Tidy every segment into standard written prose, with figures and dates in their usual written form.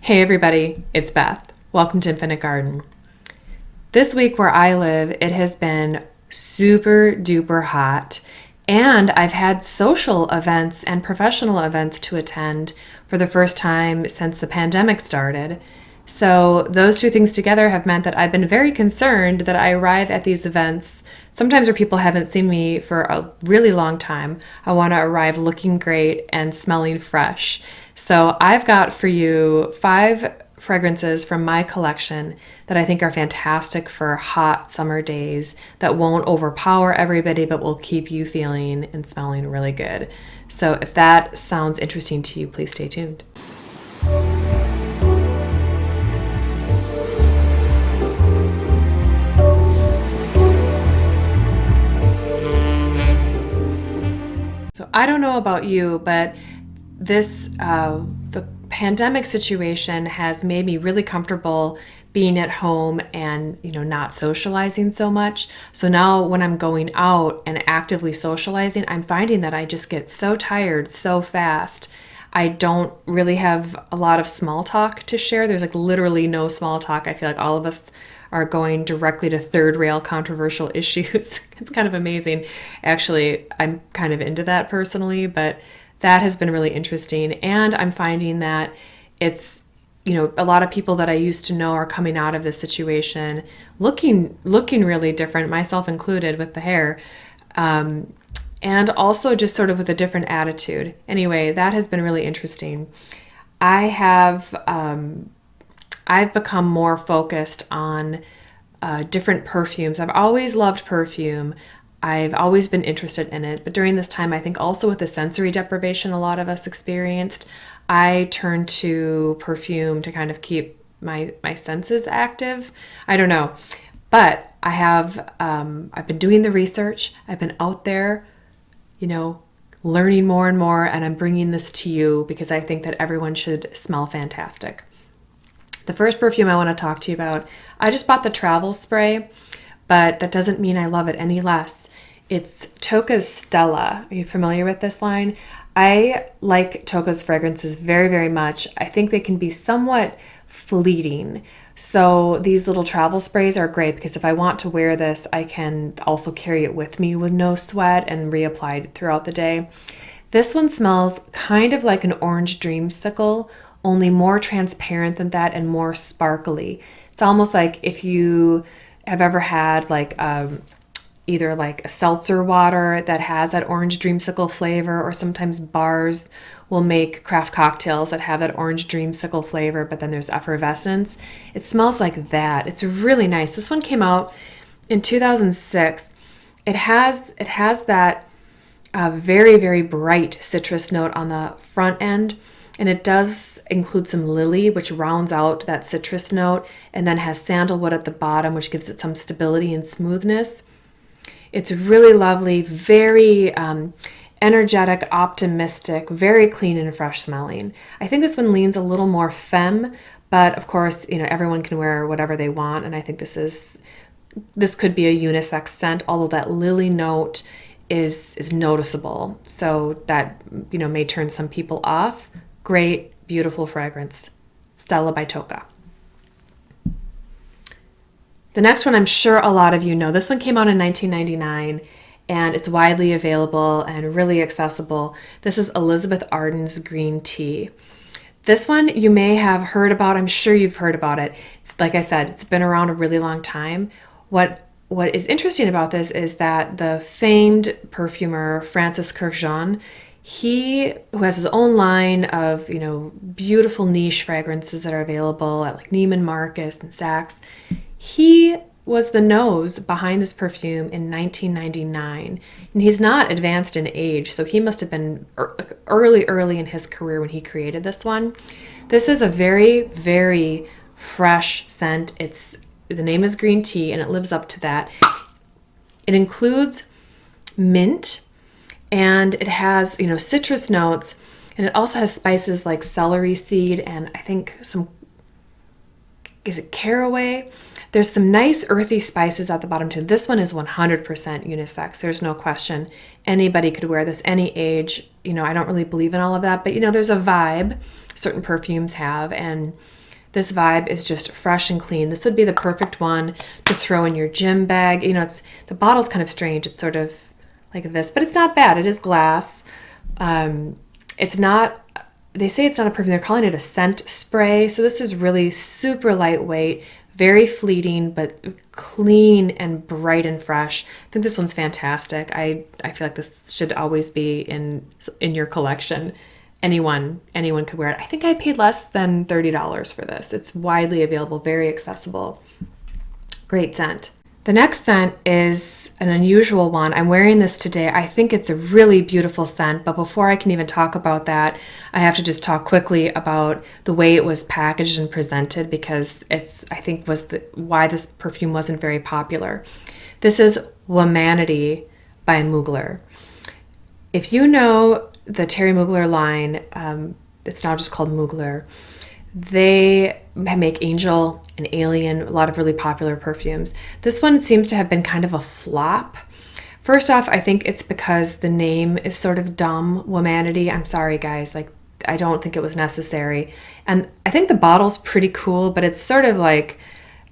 Hey everybody, it's Beth. Welcome to Infinite Garden. This week where I live, it has been super duper hot, and I've had social events and professional events to attend for the first time since the pandemic started. So those two things together have meant that I've been very concerned that I arrive at these events sometimes where people haven't seen me for a really long time. I want to arrive looking great and smelling fresh. So I've got for you 5 fragrances from my collection that I think are fantastic for hot summer days that won't overpower everybody but will keep you feeling and smelling really good. So if that sounds interesting to you, please stay tuned. So I don't know about you, but the pandemic situation has made me really comfortable being at home and, not socializing so much. So now when I'm going out and actively socializing, I'm finding that I just get so tired so fast. I don't really have a lot of small talk to share. There's literally no small talk. I feel like all of us are going directly to third rail controversial issues. It's kind of amazing. Actually, I'm kind of into that personally, but that has been really interesting. And I'm finding that it's, a lot of people that I used to know are coming out of this situation looking really different, myself included, with the hair. And also just sort of with a different attitude. Anyway, that has been really interesting. I've become more focused on different perfumes. I've always loved perfume. I've always been interested in it. But during this time, I think also with the sensory deprivation a lot of us experienced, I turned to perfume to kind of keep my senses active. I don't know. But I've been doing the research. I've been out there, learning more and more, and I'm bringing this to you because I think that everyone should smell fantastic. The first perfume I want to talk to you about, I just bought the travel spray, but that doesn't mean I love it any less. It's Toca Stella. Are you familiar with this line? I like Tocca's fragrances very, very much. I think they can be somewhat fleeting. So these little travel sprays are great because if I want to wear this, I can also carry it with me with no sweat and reapply it throughout the day. This one smells kind of like an orange dreamsicle, only more transparent than that and more sparkly. It's almost like if you have ever had either a seltzer water that has that orange dreamsicle flavor, or sometimes bars will make craft cocktails that have that orange dreamsicle flavor, but then there's effervescence. It smells like that. It's really nice. This one came out in 2006. It has that very, very bright citrus note on the front end. And it does include some lily, which rounds out that citrus note, and then has sandalwood at the bottom, which gives it some stability and smoothness. It's really lovely, very energetic, optimistic, very clean and fresh smelling. I think this one leans a little more femme, but of course, everyone can wear whatever they want, and I think this could be a unisex scent, although that lily note is noticeable. So that, may turn some people off. Great, beautiful fragrance. Stella by Tocca. The next one I'm sure a lot of you know. This one came out in 1999 and it's widely available and really accessible. This is Elizabeth Arden's Green Tea. This one you may have heard about. I'm sure you've heard about it. It's, like I said, it's been around a really long time. What is interesting about this is that the famed perfumer Francis Kurkdjian, who has his own line of, beautiful niche fragrances that are available at Neiman Marcus and Saks. He was the nose behind this perfume in 1999, and he's not advanced in age, so he must have been early in his career when he created this one. This is a very, very fresh scent. The name is Green Tea, and it lives up to that. It includes mint, and it has, citrus notes, and it also has spices like celery seed and I think is it caraway? There's some nice earthy spices at the bottom too. This one is 100% unisex. There's no question. Anybody could wear this, any age. I don't really believe in all of that, but there's a vibe certain perfumes have, and this vibe is just fresh and clean. This would be the perfect one to throw in your gym bag. The bottle's kind of strange. It's sort of like this, but it's not bad. It is glass. It's not, they say it's not a perfume. They're calling it a scent spray. So this is really super lightweight, very fleeting, but clean and bright and fresh. I think this one's fantastic. I feel like this should always be in your collection. Anyone could wear it. I think I paid less than $30 for this. It's widely available, very accessible. Great scent. The next scent is an unusual one. I'm wearing this today. I think it's a really beautiful scent, but before I can even talk about that, I have to just talk quickly about the way it was packaged and presented, because I think why this perfume wasn't very popular. This is Womanity by Mugler. If you know the Terry Mugler line, it's now just called Mugler. They make Angel and Alien, a lot of really popular perfumes. This one seems to have been kind of a flop. First off, I think it's because the name is sort of dumb, Womanity. I'm sorry, guys. I don't think it was necessary. And I think the bottle's pretty cool, but it's sort of like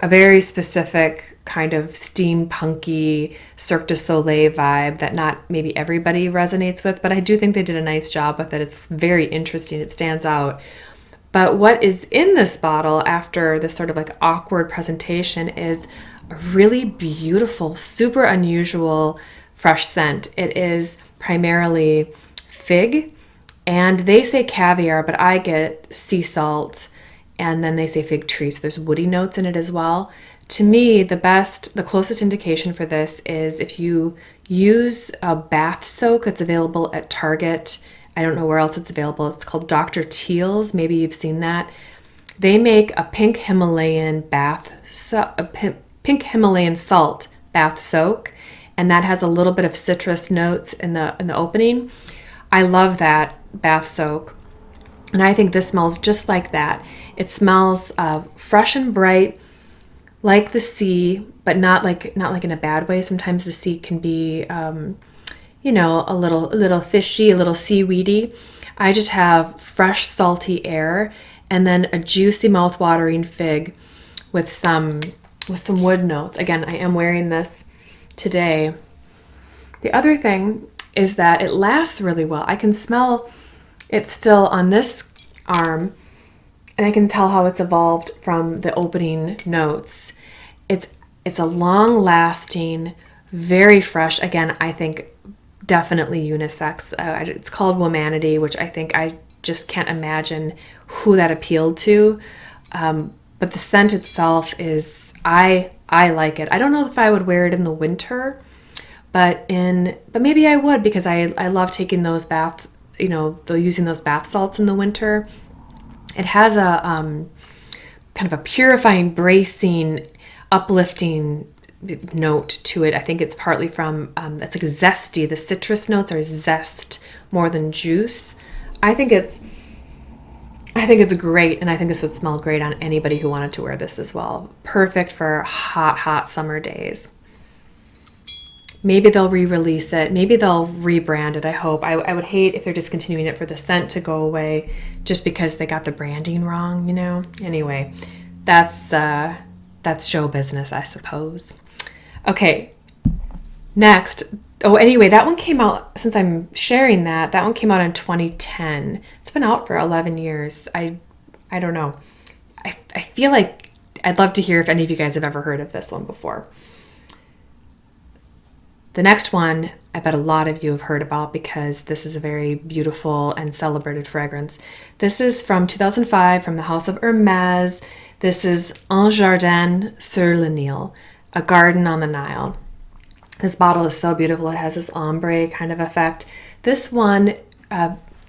a very specific kind of steampunky Cirque du Soleil vibe that not maybe everybody resonates with, but I do think they did a nice job with it. It's very interesting. It stands out. But what is in this bottle after this sort of like awkward presentation is a really beautiful, super unusual fresh scent. It is primarily fig, and they say caviar, but I get sea salt, and then they say fig tree, so there's woody notes in it as well. To me, the closest indication for this is if you use a bath soak that's available at Target. I don't know where else it's available. It's called Dr. Teal's. Maybe you've seen that. They make a pink Himalayan pink Himalayan salt bath soak, and that has a little bit of citrus notes in the opening. I love that bath soak, and I think this smells just like that. It smells fresh and bright, like the sea, but not like in a bad way. Sometimes the sea can be, a little fishy, a little seaweedy. I just have fresh, salty air, and then a juicy, mouth-watering fig with some wood notes. Again, I am wearing this today. The other thing is that it lasts really well. I can smell it still on this arm, and I can tell how it's evolved from the opening notes. It's a long-lasting, very fresh, again, I think definitely unisex. It's called Womanity, which I think I just can't imagine who that appealed to. But the scent itself is, I like it. I don't know if I would wear it in the winter, but maybe I would, because I love taking those baths, using those bath salts in the winter. It has a kind of a purifying, bracing, uplifting note to it. I think it's partly from, it's like zesty. The citrus notes are zest more than juice. I think it's great, and I think this would smell great on anybody who wanted to wear this as well. Perfect for hot summer days. Maybe they'll re-release it. Maybe they'll rebrand it, I hope. I would hate if they're discontinuing it for the scent to go away just because they got the branding wrong, Anyway, that's show business, I suppose. Okay, next. Oh, anyway, that one came out, since I'm sharing that one came out in 2010. It's been out for 11 years. I don't know. I feel like I'd love to hear if any of you guys have ever heard of this one before. The next one, I bet a lot of you have heard about, because this is a very beautiful and celebrated fragrance. This is from 2005 from the house of Hermes. This is Jardin Sur Le Nil, a garden on the Nile. This bottle is so beautiful. It has this ombre kind of effect. This one,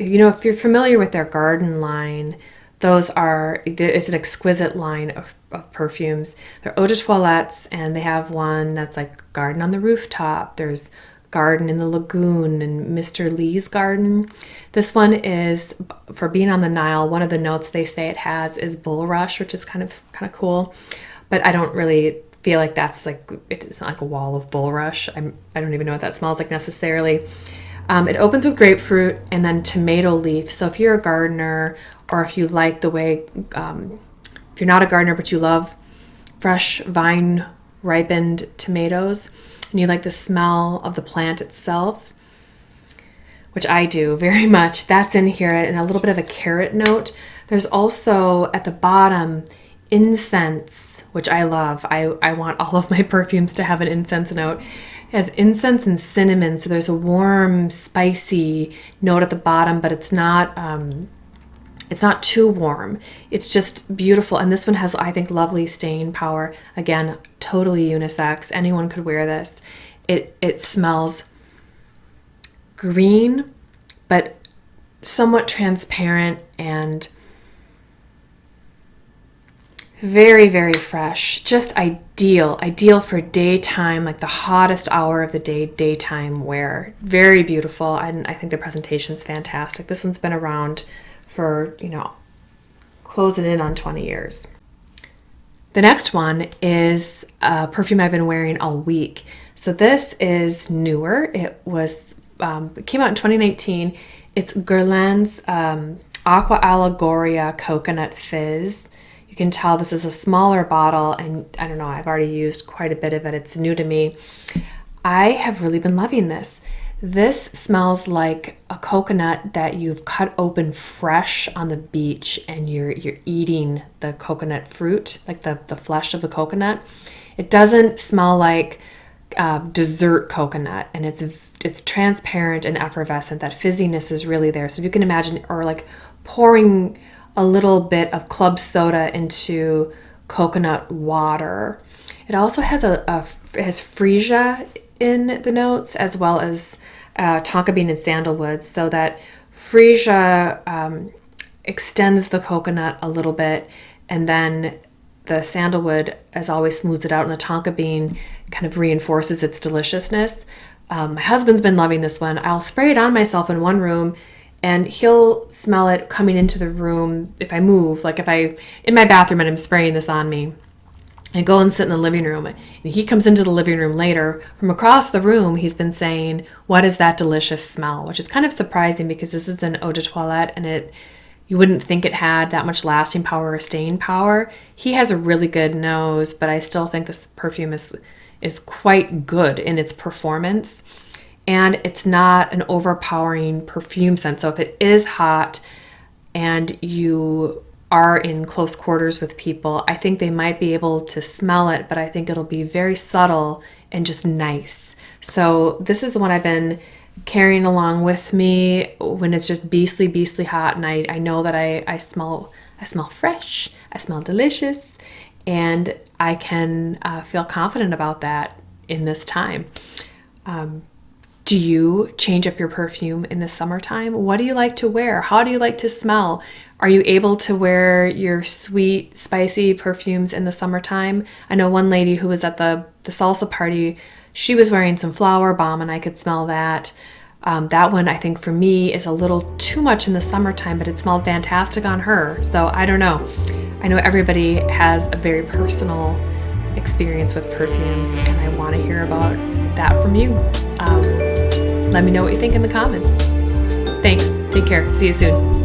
if you're familiar with their garden line, it's an exquisite line of perfumes. They're eau de toilettes, and they have one that's like garden on the rooftop. There's garden in the lagoon and Mr. Lee's garden. This one is, for being on the Nile, one of the notes they say it has is bulrush, which is kind of cool. but I don't really feel like that's like, it's not like a wall of bulrush. I don't even know what that smells like necessarily. It opens with grapefruit and then tomato leaf. So if you're a gardener, or if you like the way, if you're not a gardener but you love fresh vine ripened tomatoes and you like the smell of the plant itself, which I do very much, that's in here, and a little bit of a carrot note. There's also at the bottom incense, which I love. I want all of my perfumes to have an incense note. It has incense and cinnamon, so there's a warm, spicy note at the bottom, but it's not too warm. It's just beautiful. And this one has, I think, lovely staying power. Again, totally unisex. Anyone could wear this. It smells green, but somewhat transparent and very, very fresh. Just ideal for daytime, like the hottest hour of the day, daytime wear. Very beautiful. And I think the presentation is fantastic. This one's been around for, closing in on 20 years. The next one is a perfume I've been wearing all week. So this is newer. It came out in 2019. It's Guerlain's Aqua Allegoria Coconut Fizz. You can tell this is a smaller bottle, and I don't know, I've already used quite a bit of it. It's new to me. I have really been loving this. This smells like a coconut that you've cut open fresh on the beach, and you're eating the coconut fruit, like the flesh of the coconut. It doesn't smell like dessert coconut, and it's transparent and effervescent. That fizziness is really there. So you can imagine, or like pouring a little bit of club soda into coconut water. It also has it has freesia in the notes, as well as tonka bean and sandalwood, so that freesia extends the coconut a little bit, and then the sandalwood, as always, smooths it out, and the tonka bean kind of reinforces its deliciousness. My husband's been loving this one. I'll spray it on myself in one room, and he'll smell it coming into the room if I move. Like if I'm in my bathroom and I'm spraying this on me, I go and sit in the living room, and he comes into the living room later. From across the room, he's been saying, "What is that delicious smell?" Which is kind of surprising, because this is an eau de toilette, and you wouldn't think it had that much lasting power or staying power. He has a really good nose, but I still think this perfume is quite good in its performance. And it's not an overpowering perfume scent. So if it is hot and you are in close quarters with people, I think they might be able to smell it, but I think it'll be very subtle and just nice. So this is the one I've been carrying along with me when it's just beastly hot, and I know that I smell fresh, I smell delicious, and I can feel confident about that in this time. Do you change up your perfume in the summertime? What do you like to wear? How do you like to smell? Are you able to wear your sweet, spicy perfumes in the summertime? I know one lady who was at the salsa party, she was wearing some flower bomb, and I could smell that. That one, I think for me, is a little too much in the summertime, but it smelled fantastic on her. So I don't know. I know everybody has a very personal experience with perfumes, and I want to hear about that from you. Let me know what you think in the comments. Thanks. Take care. See you soon.